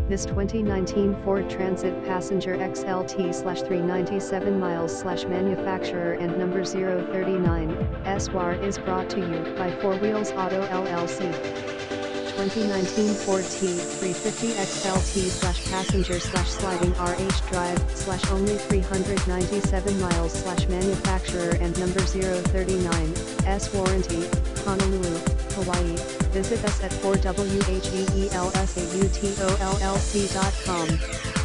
This 2019 Ford Transit Passenger XLT/397 miles/manufacturer and number 039 Warr is brought to you by 4 Wheels Auto LLC. 2019 Ford T-350 XLT/passenger/sliding RH drive/only 397 miles/manufacturer and number 039 warranty, Honolulu, Hawaii. Visit us at 4WHEELSAUTOLLC.com.